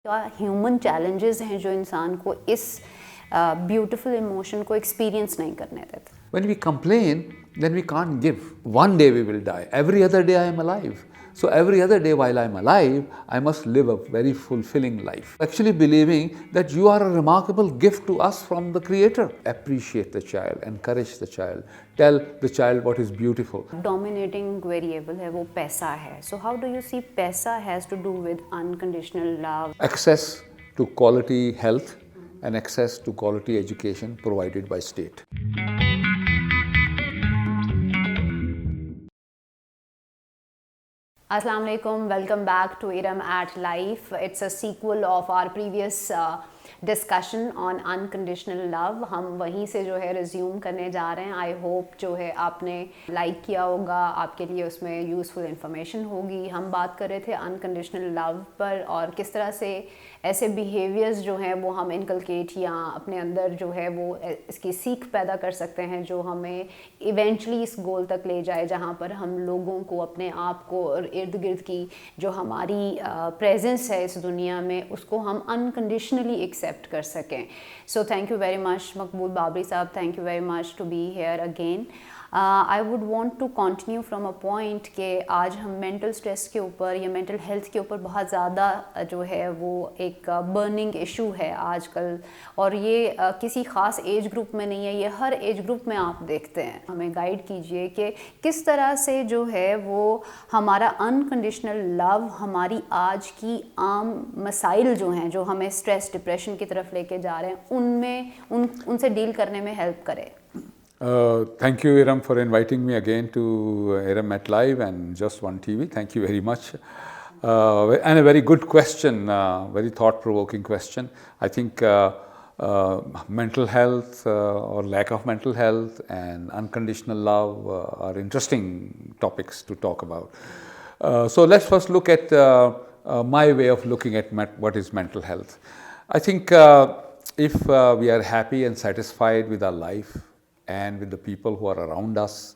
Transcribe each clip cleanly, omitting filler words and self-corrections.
क्या human challenges हैं जो इंसान को इस ब्यूटीफुल इमोशन को एक्सपीरियंस नहीं करने देते? When we complain, then we can't give. One day we will die. Every other day I am alive. So every other day while I am alive, I must live a very fulfilling life. Actually believing that you are a remarkable gift to us from the Creator. Appreciate the child, encourage the child, tell the child what is beautiful. Dominating variable है वो पैसा है. So how do you see पैसा has to do with unconditional love? Access to quality health and access to quality education provided by state. Assalamu alaikum, welcome back to Iram at Life. It's a sequel of our previous discussion on unconditional love. हम वहीं से जो है resume करने जा रहे हैं. I hope जो है आपने like किया होगा, आपके लिए उसमें useful information होगी. हम बात कर रहे थे unconditional love पर और किस तरह से ऐसे behaviors जो हैं वो हम inculcate या अपने अंदर जो है वो इसकी सीख पैदा कर सकते हैं जो हमें eventually इस गोल तक ले जाए जहाँ पर हम लोगों को, अपने आप को और इर्द गिर्द की जो हमारी presence है इस दुनिया में उसको हम unconditionally accept कर सकें. So thank you very much मकबूल बाबरी साहब, thank you very much to be here again. I would want to continue from a point कि आज हम mental stress के ऊपर या mental health के ऊपर बहुत ज़्यादा जो है वो एक burning issue है आजकल और ये किसी ख़ास एज ग्रुप में नहीं है, ये हर एज ग्रुप में आप देखते हैं. हमें गाइड कीजिए कि किस तरह से जो है वो हमारा अनकंडीशनल लव हमारी आज की आम मसाइल जो हैं जो हमें स्ट्रेस डिप्रेशन की तरफ लेके जा रहे हैं उनसे डील करने में हेल्प करे. Thank you, Iram, for inviting me again to Iram at Live and Just One TV. Thank you very much. And a very good question, very thought-provoking question. I think mental health or lack of mental health and unconditional love are interesting topics to talk about. So let's first look at my way of looking at what is mental health. I think if we are happy and satisfied with our life, and with the people who are around us,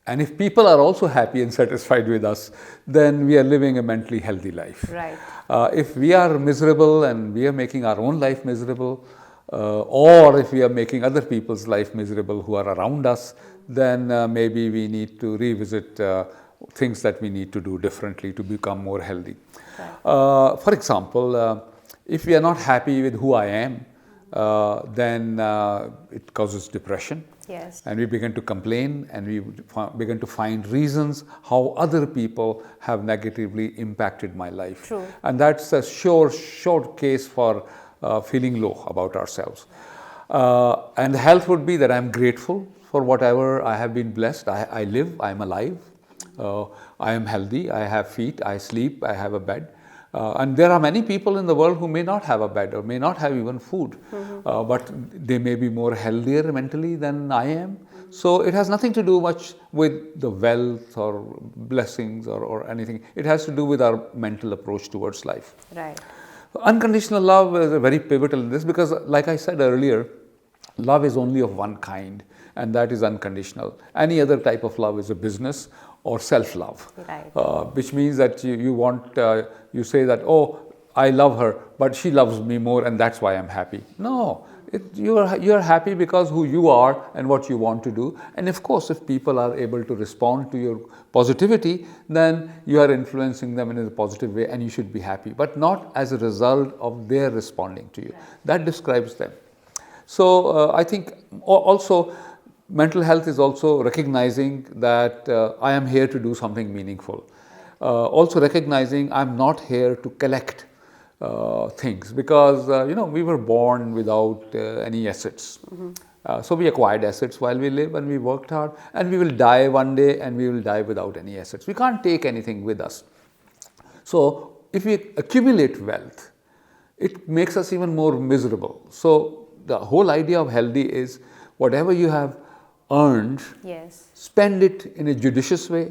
and if people are also happy and satisfied with us, then we are living a mentally healthy life. Right. If we are miserable and we are making our own life miserable, or if we are making other people's life miserable who are around us, then maybe we need to revisit things that we need to do differently to become more healthy. Right. For example, if we are not happy with who I am, then it causes depression. Yes. And we begin to complain and we begin to find reasons how other people have negatively impacted my life. True. And that's a short case for feeling low about ourselves. And health would be that I'm grateful for whatever I have been blessed. I live, I'm alive, I am healthy, I have feet, I sleep, I have a bed. And there are many people in the world who may not have a bed or may not have even food, but they may be more healthier mentally than I am. So it has nothing to do much with the wealth or blessings or anything. It has to do with our mental approach towards life. Right. Unconditional love is very pivotal in this because, like I said earlier, love is only of one kind, and that is unconditional. Any other type of love is a business or self-love, right. Which means that you say that, oh, I love her, but she loves me more and that's why I'm happy. No, you are happy because who you are and what you want to do. And of course, if people are able to respond to your positivity, then you are influencing them in a positive way and you should be happy, but not as a result of their responding to you. That describes them. So I think also mental health is also recognizing that I am here to do something meaningful. Also recognizing I'm not here to collect things because we were born without any assets. So we acquired assets while we live and we worked hard, and we will die one day and we will die without any assets. We can't take anything with us. So if we accumulate wealth, it makes us even more miserable. So the whole idea of healthy is whatever you have earned, yes, spend it in a judicious way,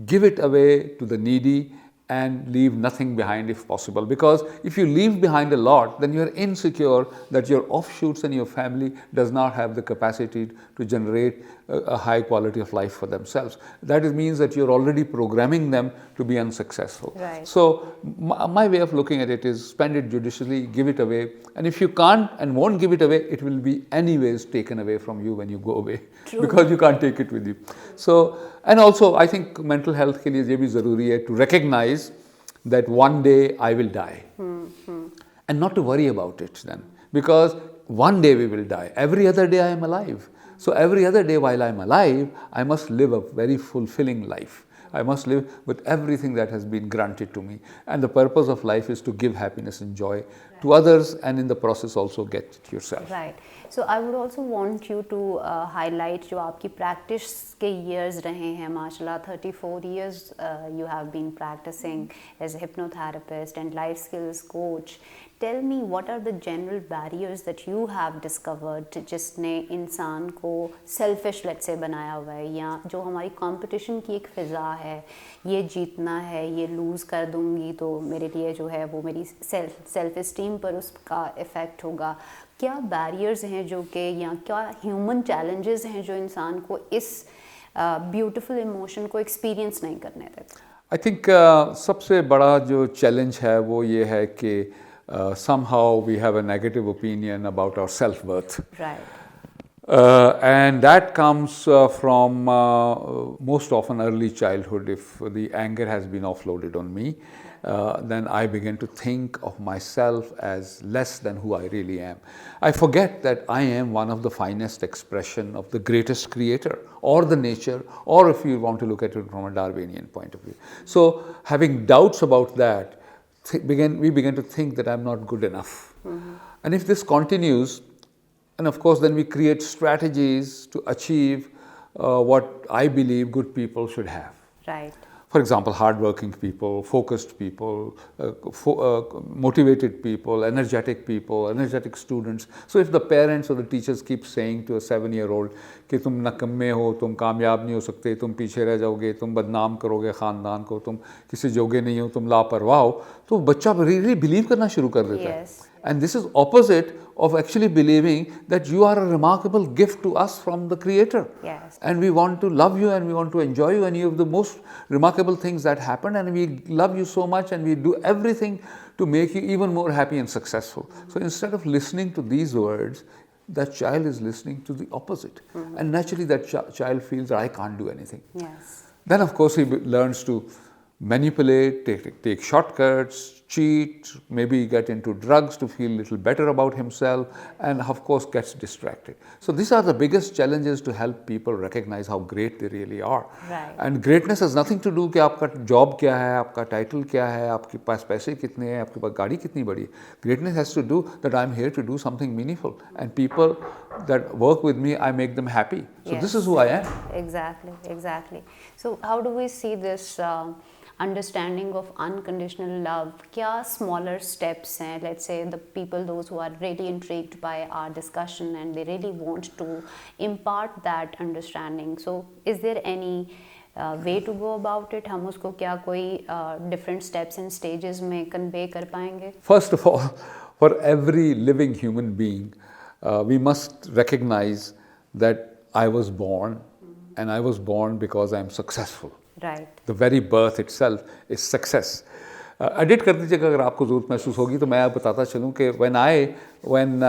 give it away to the needy and leave nothing behind if possible. Because if you leave behind a lot, then you are insecure that your offshoots and your family does not have the capacity to generate a high quality of life for themselves. That means that you're already programming them to be unsuccessful. Right. So my way of looking at it is spend it judiciously, give it away, and if you can't and won't give it away, it will be anyways taken away from you when you go away. True. Because you can't take it with you. So, and also I think mental health के लिए ये भी ज़रूरी है to recognize that one day I will die. And not to worry about it then, because one day we will die. Every other day I am alive. So every other day while I am alive, I must live a very fulfilling life. I must live with everything that has been granted to me. And the purpose of life is to give happiness and joy to others, and in the process also get it yourself. Right. So I would also want you to highlight जो आपकी practice के years रहे हैं, माशाल्लाह 34 years you have been practicing as a hypnotherapist and Lifeskills coach. Tell me, what are the general barriers that you have discovered जिसने इंसान को selfish let's say बनाया हुआ है, या जो हमारी competition की एक फ़िज़ा है, ये जीतना है, ये lose कर दूँगी तो मेरे लिए जो है वो मेरी self esteem पर उसका effect होगा. क्या barriers हैं जो कि, या क्या human challenges हैं जो इंसान को इस beautiful emotion को experience नहीं करने देते? I think सबसे बड़ा जो challenge है वो ये है कि somehow we have a negative opinion about our self-worth. Right. And that comes from most often early childhood. If the anger has been offloaded on me, then I begin to think of myself as less than who I really am. I forget that I am one of the finest expression of the greatest creator, or the nature, or if you want to look at it from a Darwinian point of view. So having doubts about that, we begin to think that I'm not good enough. And if this continues, and of course then we create strategies to achieve what I believe good people should have. Right. For example, hardworking people, focused people, motivated people, energetic students. So if the parents or the teachers keep saying to a 7-year-old कि तुम नकम्मे हो, तुम कामयाब नहीं हो सकते, तुम पीछे रह जाओगे, तुम बदनाम करोगे ख़ानदान को, तुम किसी जोगे नहीं हो, तुम लापरवाह हो, तो बच्चा really believe करना शुरू कर देता है. And this is opposite of actually believing that you are a remarkable gift to us from the Creator. Yes. And we want to love you and we want to enjoy you, and you have the most remarkable things that happen, and we love you so much and we do everything to make you even more happy and successful. So instead of listening to these words, that child is listening to the opposite. And naturally that child feels that I can't do anything. Yes. Then of course he learns to manipulate, take shortcuts, cheat, maybe get into drugs to feel a little better about himself, and of course gets distracted. So these are the biggest challenges to help people recognize how great they really are. Right. And greatness has nothing to do कि आपका job क्या है, आपका title क्या है, आपके पास पैसे कितने हैं, आपके पास गाड़ी कितनी बड़ी है. Greatness has to do that I'm here to do something meaningful, and people that work with me, I make them happy. So this is who I am. Exactly. So how do we see this understanding of unconditional love? Kya smaller steps hain, let's say the people, those who are really intrigued by our discussion and they really want to impart that understanding, so is there any way to go about it? हम उसको क्या कोई different steps and stages में convey कर पाएंगे? First of all, for every living human being, we must recognize that I was born, and I was born because I am successful. Right. The very birth itself is success. Edit कर दीजिएगा अगर आपको ज़रूरत महसूस होगी, तो मैं आप बताता चलूँ कि when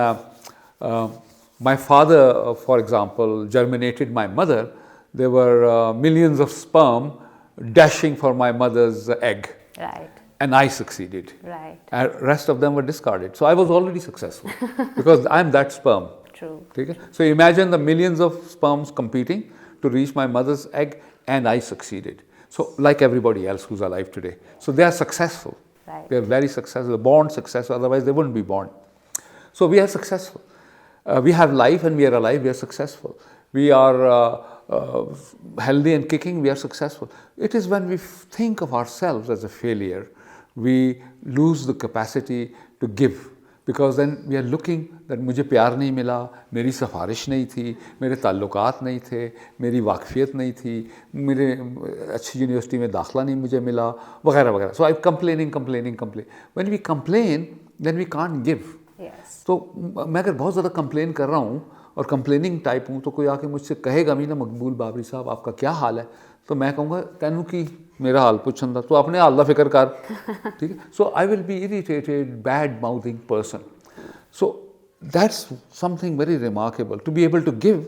my father, for example, germinated my mother, there were millions of sperm dashing for my mother's egg. Right. And I succeeded. Right. And rest of them were discarded. So I was already successful because I'm that sperm. True. Okay? So imagine the millions of sperms competing to reach my mother's egg, and I succeeded. So like everybody else who's alive today. So they are successful. Right. They are very successful, born successful, otherwise they wouldn't be born. So we are successful. We have life and we are alive, we are successful. We are healthy and kicking, we are successful. It is when we think of ourselves as a failure, we lose the capacity to give. Because then we are looking that मुझे प्यार नहीं मिला, मेरी सिफारिश नहीं थी, मेरे ताल्लुकात नहीं थे, मेरी वाकफियत नहीं थी, मेरे अच्छी यूनिवर्सिटी में दाखला नहीं मुझे मिला, वगैरह वगैरह. So I'm complaining. When we complain, then we can't give. Yes. तो मैं अगर बहुत ज़्यादा complain कर रहा हूँ और कंप्लेनिंग टाइप हूँ, तो कोई आके मुझसे कहेगा भी ना, मकबूल बाबरी साहब आपका क्या हाल है, तो मैं कहूँगा तैनू की मेरा हाल पुछन दा, तो अपने हाल दा फिक्र कर, ठीक है. So I will be irritated, bad mouthing person. So that's something very remarkable. To be able to give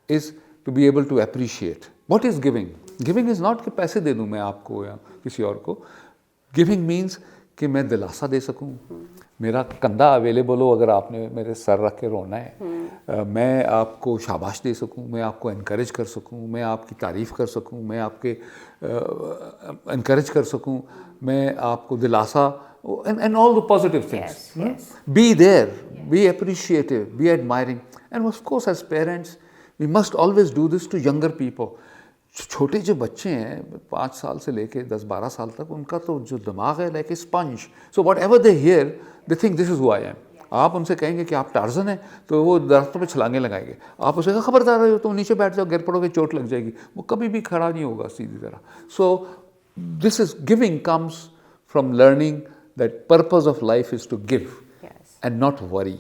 is to be able to appreciate. What is giving? Giving is not कि पैसे दे दूँ मैं आपको या किसी और को. गिविंग मीन्स कि मैं दिलासा दे सकूं, मेरा कंधा अवेलेबल हो अगर आपने मेरे सर रख के रोना है, मैं आपको शाबाश दे सकूं, मैं आपको इनकरेज कर सकूं, मैं आपकी तारीफ़ कर सकूं, मैं आपके इनकरेज कर सकूं, मैं आपको दिलासा, and all the positive things. Be there, be appreciative, be admiring. And of course as parents we must always do this to younger people. छोटे जो बच्चे हैं 5 साल से लेके 10-12 साल तक, उनका तो जो दिमाग है like a sponge. So what ever they here they think this is who I am. आप उनसे कहेंगे कि आप टार्जन हैं तो वो दरख्तों पे छलांगे लगाएंगे. आप उसे कहा खबरदार रहे हो तो नीचे बैठ जाओ, गिर पड़ोगे चोट लग जाएगी, वो कभी भी खड़ा नहीं होगा सीधी तरह. So this is giving comes from learning that purpose of life is to give and not worry.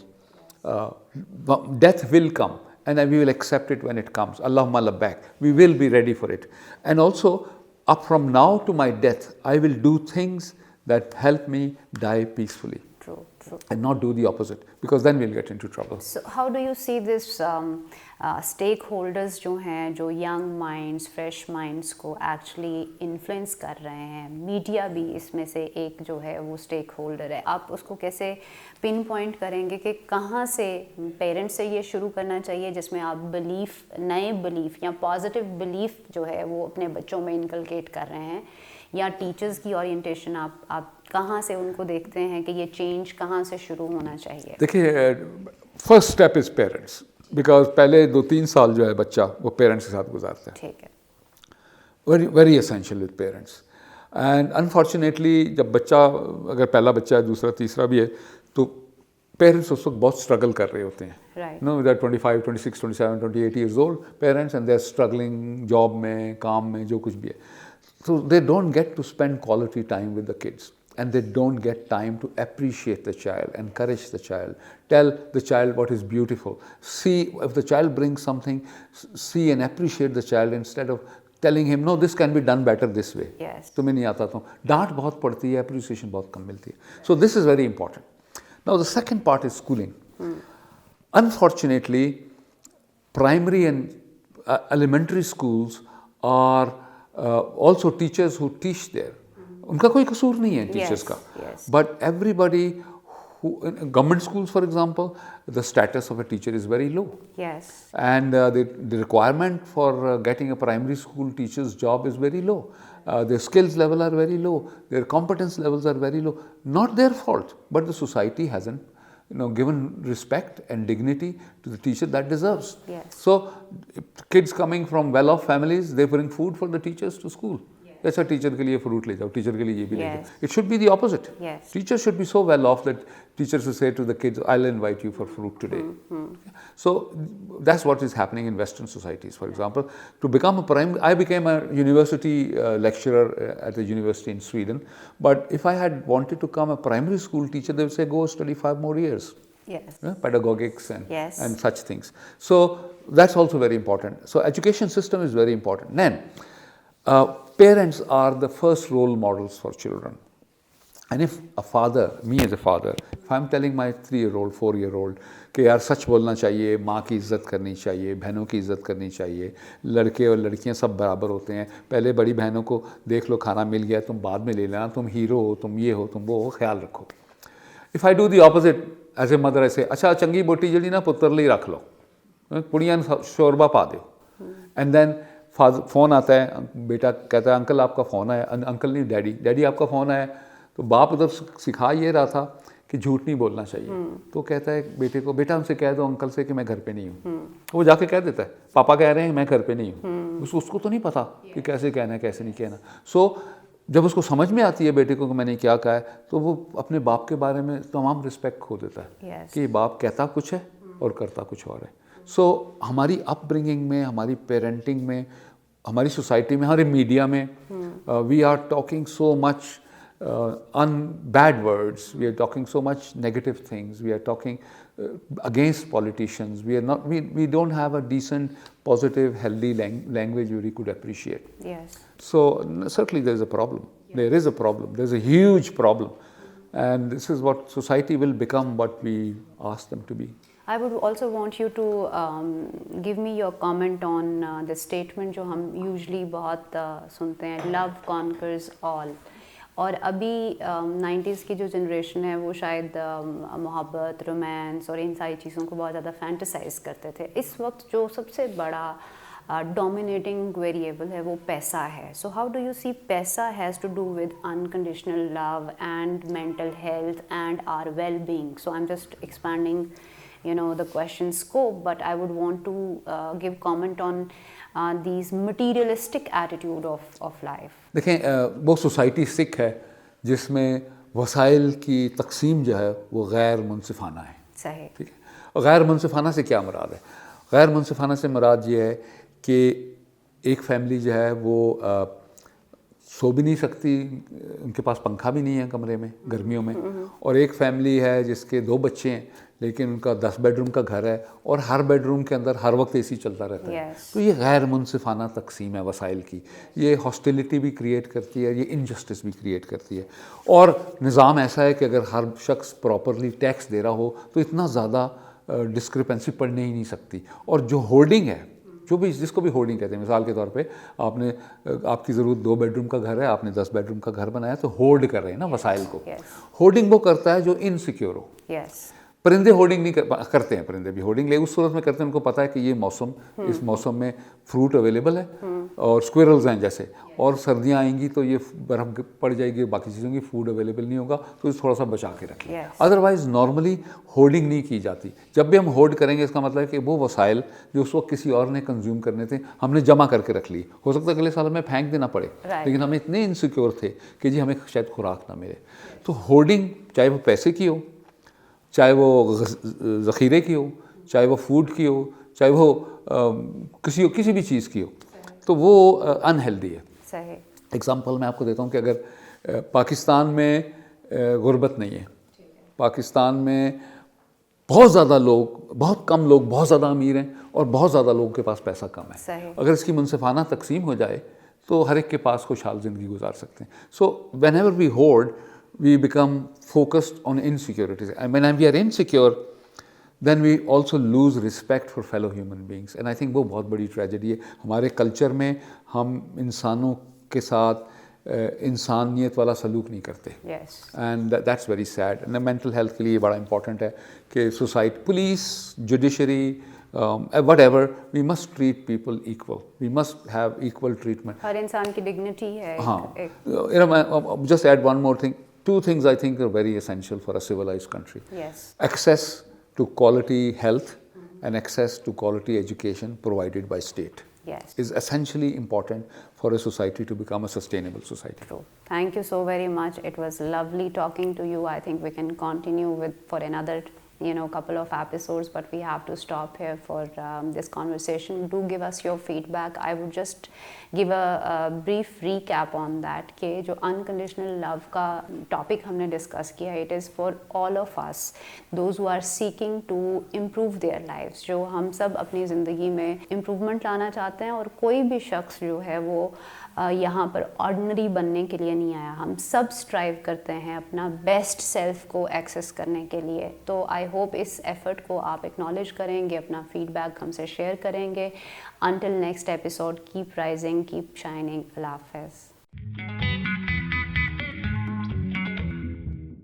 Death will come and we will accept it when it comes. Allahumma labbaik. We will be ready for it. And also, up from now to my death, I will do things that help me die peacefully. True. And not do the opposite, because then we'll get into trouble. So how do you see this stakeholders जो हैं, जो young minds, fresh minds को actually influence कर रहे हैं? Media भी इसमें से एक जो है वो stakeholder है. आप उसको कैसे पिन पॉइंट करेंगे कि कहाँ से पेरेंट्स से ये शुरू करना चाहिए जिसमें आप बिलीफ, नए बिलीफ या पॉजिटिव बिलीफ जो है वो अपने बच्चों में इनकलकेट कर रहे हैं, या टीचर्स की ओरिएंटेशन आप कहाँ से उनको देखते हैं कि ये चेंज कहाँ से शुरू होना चाहिए? देखिए, first step is parents, because पहले 2-3 साल जो है बच्चा वो पेरेंट्स के साथ गुजारता है. ठीक है. Very very essential with parents. And unfortunately जब बच्चा, अगर पहला बच्चा है, दूसरा तीसरा भी है, तो पेरेंट्स उस वक्त बहुत स्ट्रगल कर रहे होते हैं. No, they are 25, 26, 27, 28 years old parents, and they are struggling job में, काम में, जो कुछ भी है. So they don't get to spend quality time with the kids, and they don't get time to appreciate the child, encourage the child, tell the child what is beautiful. See, if the child brings something, see and appreciate the child instead of telling him, no, this can be done better this way. Yes. तुम्हें नहीं आता तो डांट बहुत पड़ती है, appreciation बहुत कम मिलती है. So this is very important. Now the second part is schooling. Unfortunately, primary and elementary schools are also teachers who teach there. उनका कोई कसूर नहीं है teachers का. But everybody who, in government schools for example, the status of a teacher is very low. Yes. And the requirement for getting a primary school teacher's job is very low. Their skills level are very low. Their competence levels are very low. Not their fault, but the society hasn't given respect and dignity to the teacher that deserves. Yes. So, kids coming from well-off families, they bring food for the teachers to school. अच्छा teacher के लिए fruit ले जाओ, teacher के लिए ये भी ले जाओ. It should be the opposite. Teachers should be so well off that teachers will say to the kids, I'll invite you for fruit today. So that's what is happening in Western societies. For example, to become I became a university lecturer at a university in Sweden, but if I had wanted to become a primary school teacher, they would say go study 5 more years. Yes. Pedagogics and such things. So that's also very important. So education system is very important. Then parents are the first role models for children. And if a father, me as a father, if I'm telling my 3-year-old, 4-year-old कि यार सच बोलना चाहिए, माँ की इज़्ज़त करनी चाहिए, बहनों की इज़्ज़त करनी चाहिए, लड़के और लड़कियाँ सब बराबर होते हैं, पहले बड़ी बहनों को देख लो खाना मिल गया, तुम बाद में ले लेना, तुम हीरो हो, तुम ये हो, तुम वो हो, ख्याल रखो. If I do the opposite as a mother, I say, अच्छा चंगी बोटी जड़ी ना पुत्र ਲਈ रख लो, कुड़ियाँ शोरबा पा दो. And then फ़ोन आता है, बेटा कहता है अंकल आपका फ़ोन आया, अंकल नहीं डैडी आपका फ़ोन आया. तो बाप उधर सिखा ये रहा था कि झूठ नहीं बोलना चाहिए. तो कहता है बेटे को, बेटा उनसे कह दो अंकल से कि मैं घर पे नहीं हूँ. वो जाके कह देता है पापा कह रहे हैं मैं घर पे नहीं हूँ. उसको तो नहीं पता कि कैसे कहना है कैसे नहीं कहना. सो जब उसको समझ में आती है बेटे को कि मैंने क्या कहा है, तो वो अपने बाप के बारे में तमाम रिस्पेक्ट खो देता है कि बाप कहता कुछ है और करता कुछ और है. सो हमारी अपब्रिंगिंग में, हमारी पेरेंटिंग में, हमारी सोसाइटी में, हमारे मीडिया में, we are talking so much bad words, we are talking so much negative things, we are talking against politicians, we don't have a decent, positive, healthy language where we could appreciate. Yes. So certainly there is a problem. There is a problem. There's a huge problem. And this is what society will become, what we ask them to be. I would also want you to give me your comment on the statement जो हम usually बहुत सुनते हैं, love conquers all. और अभी 90s की जो generation है वो शायद मोहब्बत, रोमांस और इन सारी चीज़ों को बहुत ज़्यादा फैंटेसाइज करते थे. इस वक्त जो सबसे बड़ा डोमिनेटिंग वेरिएबल है वो पैसा है. So how do you see पैसा has to do with unconditional love and mental health and our well being. So I am just expanding the question scope, but I would want to give comment on these materialistic attitude of life. देखें, वो society Sikh है जिसमें वसाइल की तकसीम जो है वो गैर मुनसिफाना है. सही. ठीक है. और गैर मुनसिफाना से क्या मुराद है? गैर मुनसिफाना से मुराद ये है कि एक फैमिली जो है वो सो भी नहीं सकती, उनके पास पंखा भी नहीं है कमरे में गर्मियों में, और एक फैमिली है जिसके 2 बच्चे हैं लेकिन उनका 10 बेडरूम का घर है और हर बेडरूम के अंदर हर वक्त एसी चलता रहता है. तो ये गैर मुनसिफाना तकसीम है वसाइल की. ये हॉस्टिलिटी भी क्रिएट करती है, ये इनजस्टिस भी क्रिएट करती है. और निज़ाम ऐसा है कि अगर हर शख्स प्रॉपरली टैक्स दे रहा हो तो इतना ज़्यादा डिस्क्रिपेंसी पड़ने ही नहीं सकती. और जो होर्डिंग है, जो भी जिसको भी होर्डिंग कहते हैं, मिसाल के तौर पे आपकी ज़रूरत 2 बेडरूम का घर है, आपने 10 बेडरूम का घर बनाया, तो होर्ड कर रहे हैं ना वसाइल को. होर्डिंग वो करता है जो इनसिक्योर हो. परिंदे होर्डिंग नहीं करते हैं. परिंदे भी होर्डिंग उस सूरत में करते हैं, उनको पता है कि ये मौसम, इस मौसम में फ्रूट अवेलेबल है और स्क्विरल्स हैं जैसे, और सर्दियाँ आएंगी तो ये बर्फ़ पड़ जाएगी, बाकी चीज़ों की फूड अवेलेबल नहीं होगा, तो इसे थोड़ा सा बचा के रखें. अदरवाइज़ नॉर्मली होर्डिंग नहीं की जाती. जब भी हम होर्ड करेंगे इसका मतलब है कि वो वसाइल जो उस वक्त किसी और ने कंज्यूम करने थे हमने जमा करके रख ली. हो सकता है अगले साल हमें फेंक देना पड़े, लेकिन हम इतने इनसिक्योर थे कि जी हमें शायद खुराक ना मिले. तो होर्डिंग चाहे वो पैसे की हो, चाहे वो ज़ख़ीरे की हो, चाहे वो फूड की हो, चाहे वो किसी भी चीज़ की हो, तो वो अनहेल्दी है. सही. एग्ज़ाम्पल मैं आपको देता हूँ कि अगर पाकिस्तान में गुर्बत नहीं है, पाकिस्तान में बहुत ज़्यादा लोग, बहुत कम लोग बहुत ज़्यादा अमीर हैं और बहुत ज़्यादा लोगों के पास पैसा कम है. अगर इसकी मुनसिफाना तकसीम हो जाए तो हर एक के पास खुशहाल ज़िंदगी गुजार सकते हैं. So whenever we hoard, we become focused on insecurities, and when we are insecure then we also lose respect for fellow human beings, and I think वो बहुत बड़ी tragedy है. हमारे कल्चर में हम इंसानों के साथ इंसानियत वाला सलूक नहीं करते, and that's very sad. and mental health के लिए बड़ा important है कि society, police, judiciary, whatever, we must treat people equal. We must have equal treatment. हर इंसान की dignity है. हाँ. Just add one more thing. 2 things I think are very essential for a civilized country. Access to quality health and access to quality education provided by state is essentially important for a society to become a sustainable society. True. Thank you so very much. It was lovely talking to you. I think we can continue for another couple of episodes, but we have to stop here for this conversation. Do give us your feedback. I would just give a brief recap on that कि जो unconditional love का topic हमने discuss किया, it is for all of us, those who are seeking to improve their lives. जो हम सब अपनी ज़िंदगी में improvement लाना चाहते हैं, और कोई भी शख्स जो है वो यहाँ पर ऑर्डिनरी बनने के लिए नहीं आया. हम सब स्ट्राइव करते हैं अपना बेस्ट सेल्फ को एक्सेस करने के लिए. तो आई होप इस एफर्ट को आप एक्नॉलेज करेंगे, अपना फीडबैक हमसे शेयर करेंगे. Until next episode, keep rising, keep shining. अल्लाह हाफ़िज़.